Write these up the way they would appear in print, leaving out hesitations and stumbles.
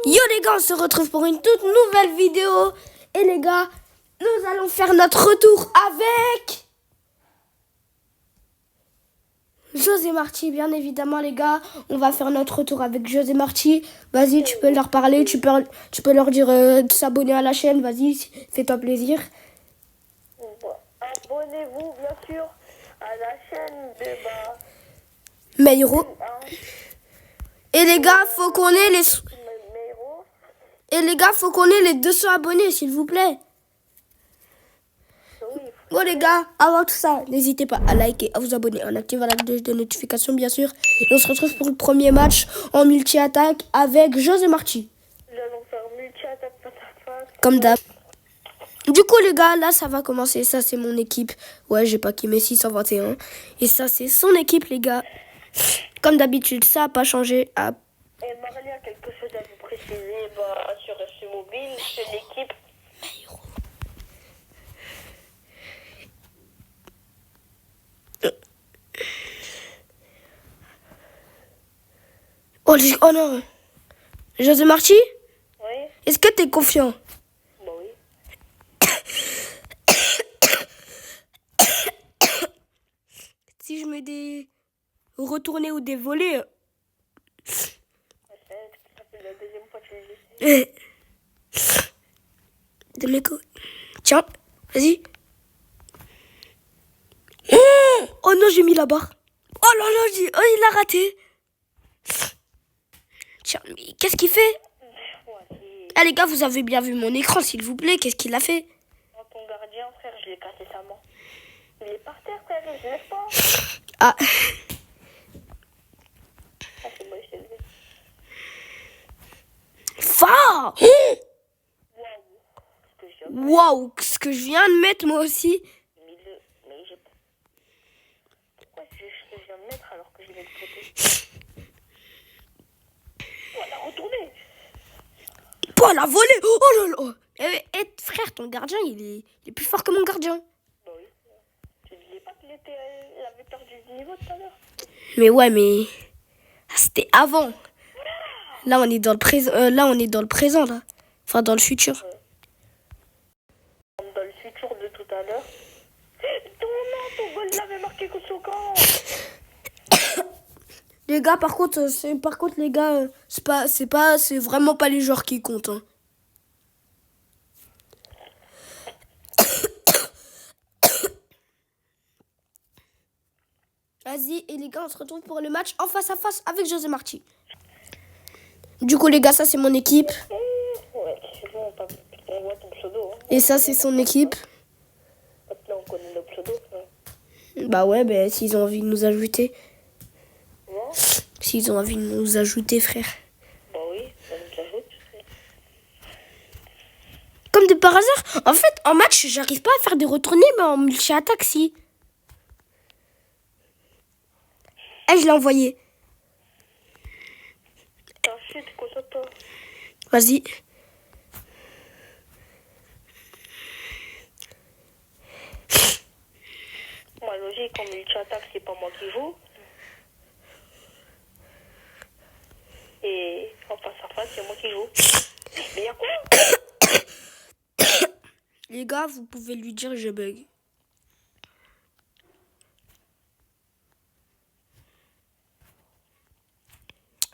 Yo les gars, on se retrouve pour une toute nouvelle vidéo. Et les gars, nous allons faire notre retour avec José Marti, bien évidemment les gars. On va faire notre retour avec José Marti. Vas-y, tu peux leur parler, tu peux leur dire de s'abonner à la chaîne. Vas-y, fais-toi plaisir. Abonnez-vous bien sûr à la chaîne de Meiro. Et les gars, faut qu'on ait les... Meiro. Et les gars, faut qu'on ait les 200 abonnés, s'il vous plaît. Oui, Bon les gars, avant tout ça, n'hésitez pas à liker, à vous abonner, en activant la cloche de notification bien sûr. Et on se retrouve pour le premier match en multi-attaque avec José Marti. nous allons faire multi-attaque face à face. Comme d'hab. Du coup les gars, là ça va commencer. Ça c'est mon équipe. Ouais, j'ai pas qui met 621. Et ça c'est son équipe les gars. Comme d'habitude, ça a pas changé. Ah, Et Marley a quelque chose à vous préciser sur ce mobile, c'est l'équipe. oh non. José Marti, Oui, est-ce que t'es confiant? bah oui. Si je mets des retournés ou des volets... Ça fait la deuxième fois que je le dis. De mes couilles. Tiens, vas-y. Oh non, j'ai mis la barre. Oh là là, oh, il a raté. Tiens, mais qu'est-ce qu'il fait? Ah les gars, vous avez bien vu mon écran, s'il vous plaît. Qu'est-ce qu'il a fait? Ton gardien, frère, je l'ai cassé sa main. Il est par terre, frère, je lève pas. Ah, Ah, c'est moi, je l'ai levé. fort. Waouh. Ce que je viens de Waouh, ce que je viens de mettre moi aussi. Mais j'ai pas. Pourquoi je viens de mettre alors que je l'ai de côté? Voilà, retournez. Oh, la volée. Oh là là. Frère, ton gardien, il est plus fort que mon gardien. Bah oui. Tu disais pas qu'il avait perdu du niveau tout à l'heure? Mais ouais, mais... Ah, c'était avant. Là, on est dans le présent. Là, on est dans le présent, là. Enfin, dans le futur. Dans le futur de tout à l'heure. Ton goal l'avait marqué contre son camp. Les gars, par contre, les gars, c'est vraiment pas les joueurs qui comptent. Hein. Vas-y, et les gars, on se retrouve pour le match en face à face avec José Marti. Du coup, les gars, ça c'est mon équipe. Ouais, c'est bon, on voit ton pseudo. Hein. Et ça, c'est son équipe. Maintenant, on connaît nos pseudos. Hein. Bah ouais, bah, s'ils ont envie de nous ajouter. Non? S'ils ont envie de nous ajouter, frère. Bah oui, ça nous ajoute. Comme de par hasard, en fait, en match, j'arrive pas à faire des retournés, mais en multi-attaque, si. Eh, je l'ai envoyé. T'inquiète, concentre-toi. Vas-y. Moi, logique, en multi-attaque, c'est pas moi qui joue. Et en face à face, c'est moi qui joue. Mais y'a quoi? Les gars, vous pouvez lui dire je bug.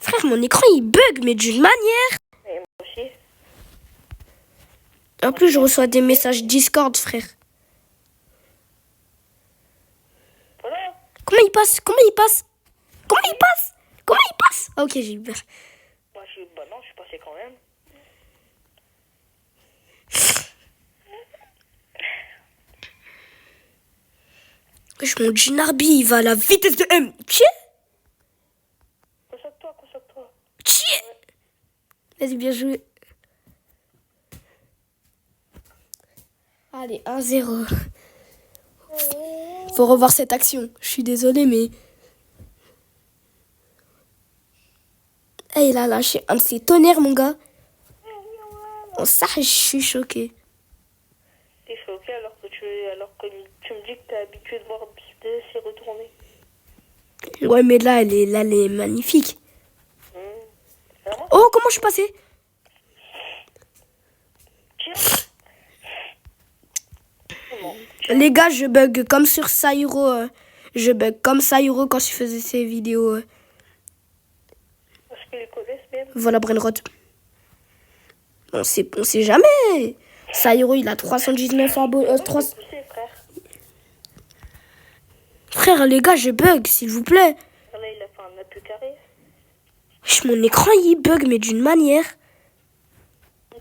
Frère, mon écran il bug, mais d'une manière. Et moi aussi. En plus, je reçois des messages Discord, frère. Voilà. Comment il passe? Comment il passe? Comment il passe? Comment il passe? Ok, j'ai eu peur. Bah non, je suis passé quand même. Wesh, mon Ginarbi, il va à la vitesse de M. Tiens, Concentre-toi, concentre-toi. tiens. Vas-y, bien joué. Allez, 1-0. Faut revoir cette action. Je suis désolé, mais... Eh, il a lâché un de ses tonnerres, mon gars. Oh, ça, je suis choquée. T'es choqué alors que tu me dis que t'es habitué de voir ces retourner. Ouais, mais là, elle est magnifique. Vraiment? Oh, comment je suis passée? Les gars, je bug comme sur Sairo. Je bug comme Sairo quand je faisais ses vidéos. Est-ce qu'ils les connaissent même? Voilà, Brainrot. On sait jamais. Sairo, il a 319 abonnés. C'est poussé, frère. Frère, les gars, je bug, s'il vous plaît. Là, il a fait un appui carré. Mon écran, il bug, mais d'une manière.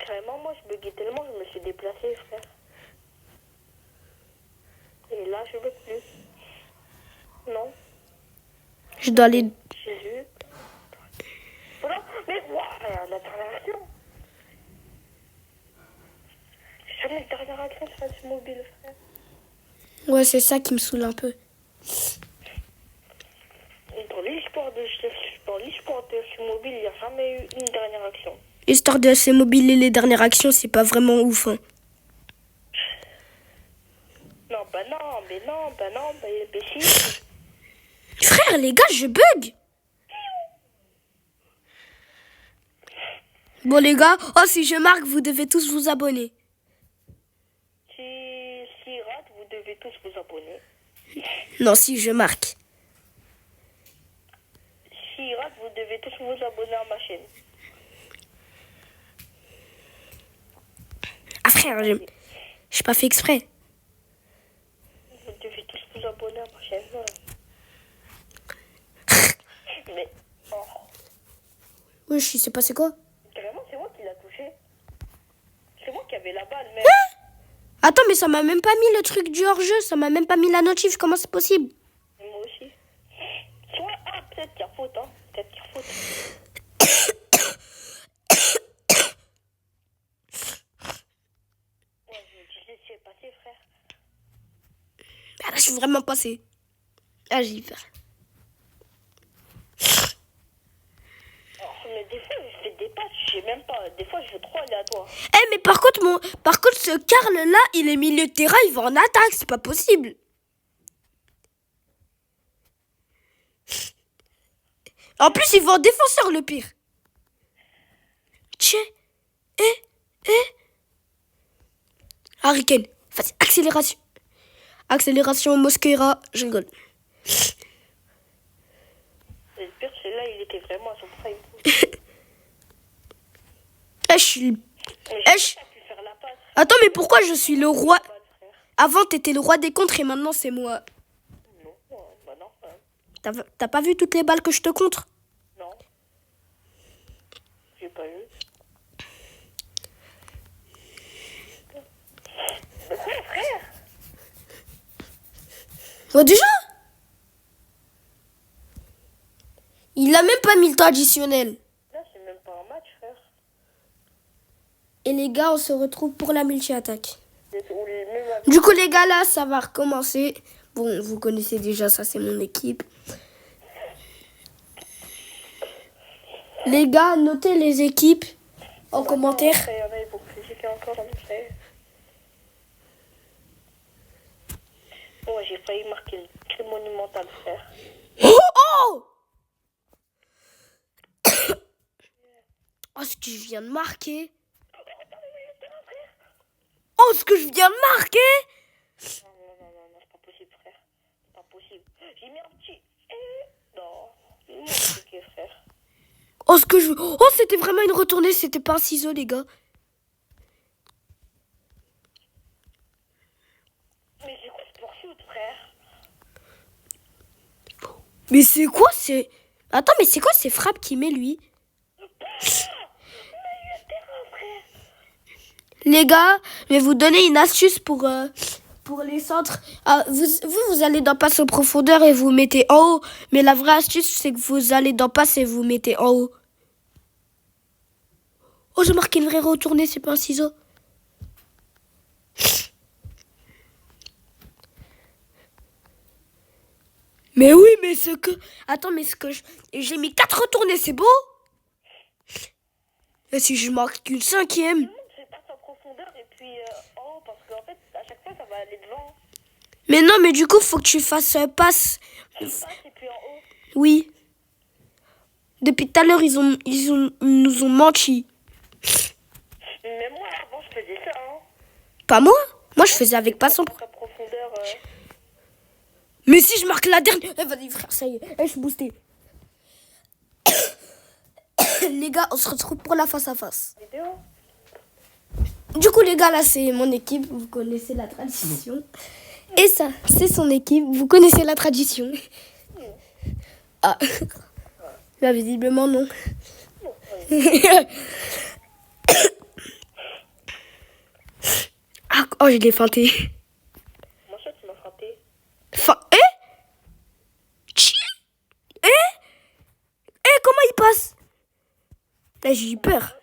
Carrément, moi, je buguais tellement, je me suis déplacé, frère. Et là, je veux plus. Non, Je dois aller... Jésus. Voilà, mais waouh, la dernière action. J'ai jamais une dernière action sur un mobile, frère. Ouais, c'est ça qui me saoule un peu. Dans l'e-sport de ce mobile, il n'y a jamais eu une dernière action. Histoire de ces mobiles et les dernières actions, c'est pas vraiment ouf. Hein. Non, si. Frère, les gars, je bug. Bon, les gars, oh, si je marque, vous devez tous vous abonner. Si rate, vous devez tous vous abonner. Non, si je marque. Si rate, vous devez tous vous abonner à ma chaîne. Ah, frère, j'ai pas fait exprès. Vous devez tous vous abonner à ma chaîne. Voilà. Mais, oh, Oui, je sais pas c'est quoi. carrément, c'est moi qui l'a touché. C'est moi qui avais la balle, mais... Attends, mais ça m'a même pas mis le truc du hors-jeu. Ça m'a même pas mis la notif. Comment c'est possible? Moi aussi. Peut-être qu'il y a faute, hein. Peut-être qu'il y a faute. Ouais, je me disais, c'est passé, frère. Ah, là, je suis vraiment passé. Ah, j'y vais. Mais des fois, je fais des passes, je sais même pas. Des fois, je fais trop aléatoire. Eh, mais par contre, ce Karl-là, il est milieu de terrain, il va en attaque. C'est pas possible. En plus, il va en défenseur, le pire. Tiens. Harry Kane. Vas-y, accélération. Accélération, Mosquera. Je rigole. Et le pire, celui-là, il était vraiment à son prime. Eh, je suis... Mais Eh, j'ai pas pu faire la passe. Attends, mais pourquoi je suis le roi? Pas de frère. Avant, t'étais le roi des contres et maintenant, c'est moi. Non, bah non. T'as pas vu toutes les balles que je te contre? Non. J'ai pas eu. Mais quoi, frère? Oh, déjà? Il a même pas mis le temps additionnel. Là, c'est même pas un match, frère. Et les gars, on se retrouve pour la multi-attaque. Ou les mêmes avec- Du coup, les gars, là, ça va recommencer. Bon, vous connaissez déjà, ça, c'est mon équipe. Les gars, notez les équipes en commentaire. Après, il y en a, ils vont critiquer encore, après. Ouais, j'ai failli marquer le crime monumental, frère. Oh, oh! Oh, ce que je viens de marquer. Oh, ce que je viens de marquer. Non, c'est pas possible, frère. C'est pas possible. J'ai mis un petit... Non, c'est moi qui frère. Oh, ce que je... Oh, c'était vraiment une retournée, c'était pas un ciseau, les gars. Mais c'est quoi ce poursuite, frère? Mais c'est quoi, c'est... Attends, mais c'est quoi ces frappes qu'il met, lui? Les gars, je vais vous donner une astuce pour les centres. Ah, vous allez dans passe aux profondeurs et vous mettez en haut. Mais la vraie astuce, c'est que vous allez dans passe et vous mettez en haut. Oh, j'ai marqué une vraie retournée, c'est pas un ciseau. Mais oui, mais ce que... Attends, mais ce que j'ai mis 4 retournées, c'est beau? Et si je marque une 5e? C'est passe en profondeur et puis en haut, parce qu'en fait, à chaque fois, ça va aller devant. Mais non, mais du coup, faut que tu fasses passe. Passe et puis en haut. Oui. Depuis tout à l'heure, ils nous ont menti. Mais moi, avant, je faisais ça, hein. Pas moi? Moi, je faisais avec passion. Ta profondeur. Mais si je marque la dernière... Eh, vas-y, frère, ça y est. Eh, je suis boosté. Les gars, on se retrouve pour la face à face. Vidéo. Du coup, les gars, là, c'est mon équipe. Vous connaissez la tradition. Et ça, c'est son équipe. Vous connaissez la tradition. Ah. Là, visiblement, non. Ah, oh, je l'ai feinté. Moi, ça, tu m'as frappé. Tchi. Comment il passe? Là, j'ai eu peur.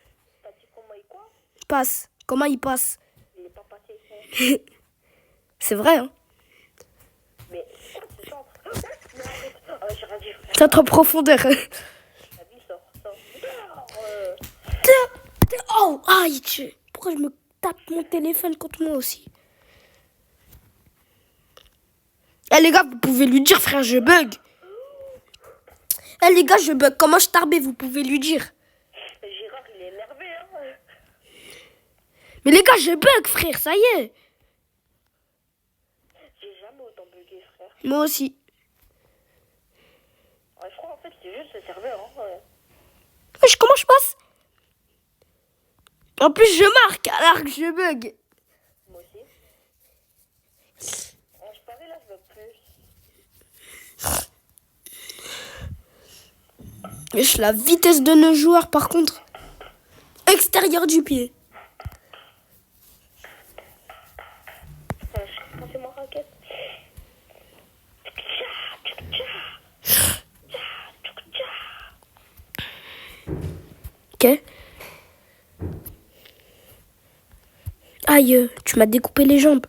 T'as dit comment il quoi? Passe. Comment il passe? Il est pas passé. C'est vrai, hein. Mais pourquoi tu centres? Mais arrête. Ah, j'ai rien dit, frère. C'est en profondeur. La vie sort. Oh, aïe, pourquoi je me tape mon téléphone contre moi aussi? Eh les gars, vous pouvez lui dire, frère, je bug. Eh les gars, je bug. Comment je tarbais, vous pouvez lui dire. Gérard, il est énervé, hein. Mais les gars, je bug, frère, ça y est. J'ai jamais autant bugué, frère. Moi aussi. Ouais, je crois, en fait, c'est juste le serveur, hein. Wesh, comment je passe? En plus, je marque alors que je bug. Moi aussi. Je parie, là, je veux plus. Wesh, la vitesse de nos joueurs, par contre. Extérieur du pied. Je commence ma raquette. Ok. Aïe, tu m'as découpé les jambes.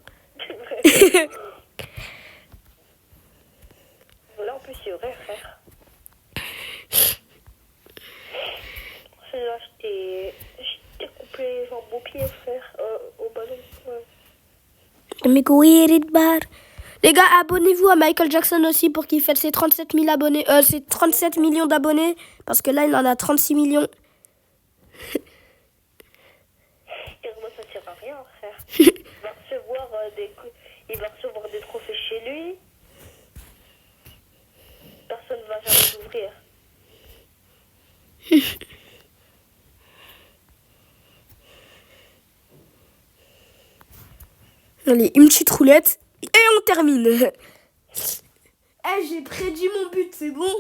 Là, en plus, c'est vrai, frère. Là, je t'ai coupé les jambes au pied, frère. Au ballon. Mais les gars, abonnez-vous à Michael Jackson aussi pour qu'il fasse ses 37 000 abonnés. Ses 37 millions d'abonnés. Parce que là, il en a 36 millions. Et moi, ça sert à rien, frère. Il va recevoir des trophées chez lui. Personne ne va jamais l'ouvrir. Allez, une petite roulette. Et on termine. Eh, j'ai prédit mon but, c'est bon?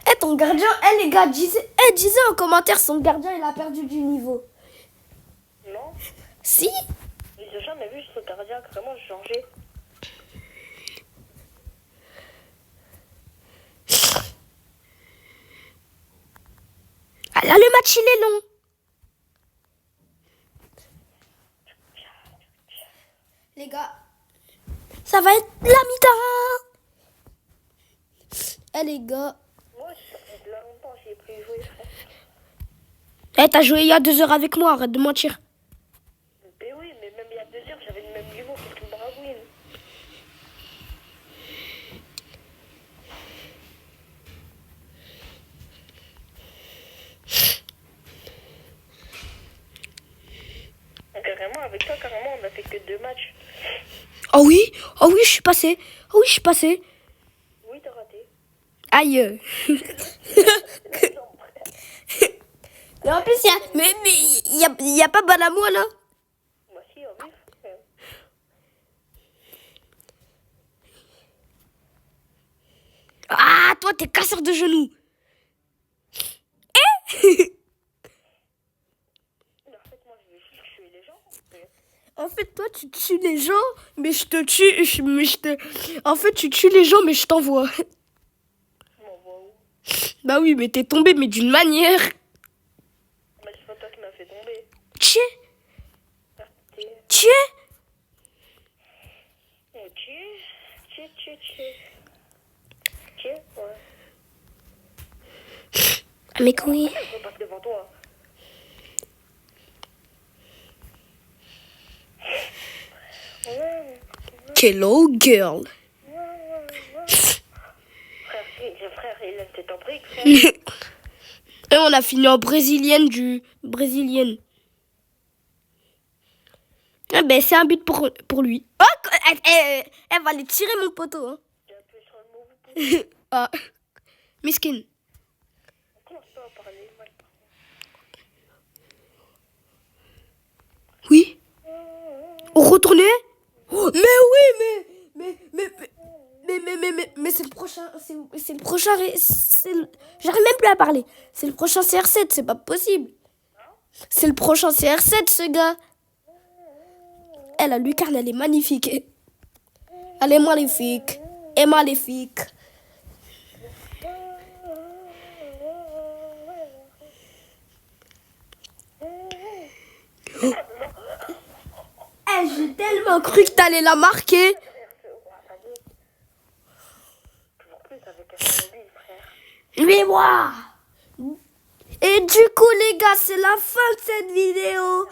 Eh, ton gardien, les gars, disez en commentaire, son gardien, il a perdu du niveau. Non? Si? Ils ont jamais vu ce gardien vraiment changer. Ah là, le match, il est long. Les gars, ça va être la mi-temps. Eh, les gars. Moi, ça fait longtemps que j'ai plus joué, frère. Eh, t'as joué il y a 2 heures avec moi, arrête de mentir. Mais oui, mais même il y a 2 heures, j'avais le même niveau que le Bragouine. Carrément, avec toi, carrément, on a fait que 2 matchs. Oh oui, je suis passé. Oh oui, je suis passé. Oui, t'as raté. Aïe. Mais en plus, il y a pas Balamo là. Moi, si, en vif. Ah, toi, t'es casseur de genoux. Mais en fait, moi, je veux juste tuer les gens. En fait, toi, tu tues les gens, mais je te tue. En fait, tu tues les gens, mais je t'envoie. Je m'envoie où? Bah oui, mais t'es tombé, mais d'une manière. Mais c'est pas toi qui m'as fait tomber. Tchè. Arrêtez. Tchè. Ok. Tchè, ouais. Ah, mais oui. Je repasse devant toi. Ouais. Hello, girl. Frère, même tête en brique, frère. Et on a fini en brésilienne. Ah ben, c'est un but pour lui. Oh, elle va aller tirer mon poteau. Hein. J'ai appuyé sur le mot, vous pouvez. Ah, miskin. On commence pas à parler mal. Oui. On retournait. Oh, mais oui, mais c'est le prochain, c'est le prochain, j'arrive même plus à parler. C'est le prochain CR7, c'est pas possible. C'est le prochain CR7, ce gars. Elle, la lucarne, elle est magnifique. Elle est maléfique. Et maléfique. Eh, j'ai tellement cru que t'allais la marquer. Toujours plus avec un mobile, frère. Mais moi. Et du coup, les gars, c'est la fin de cette vidéo.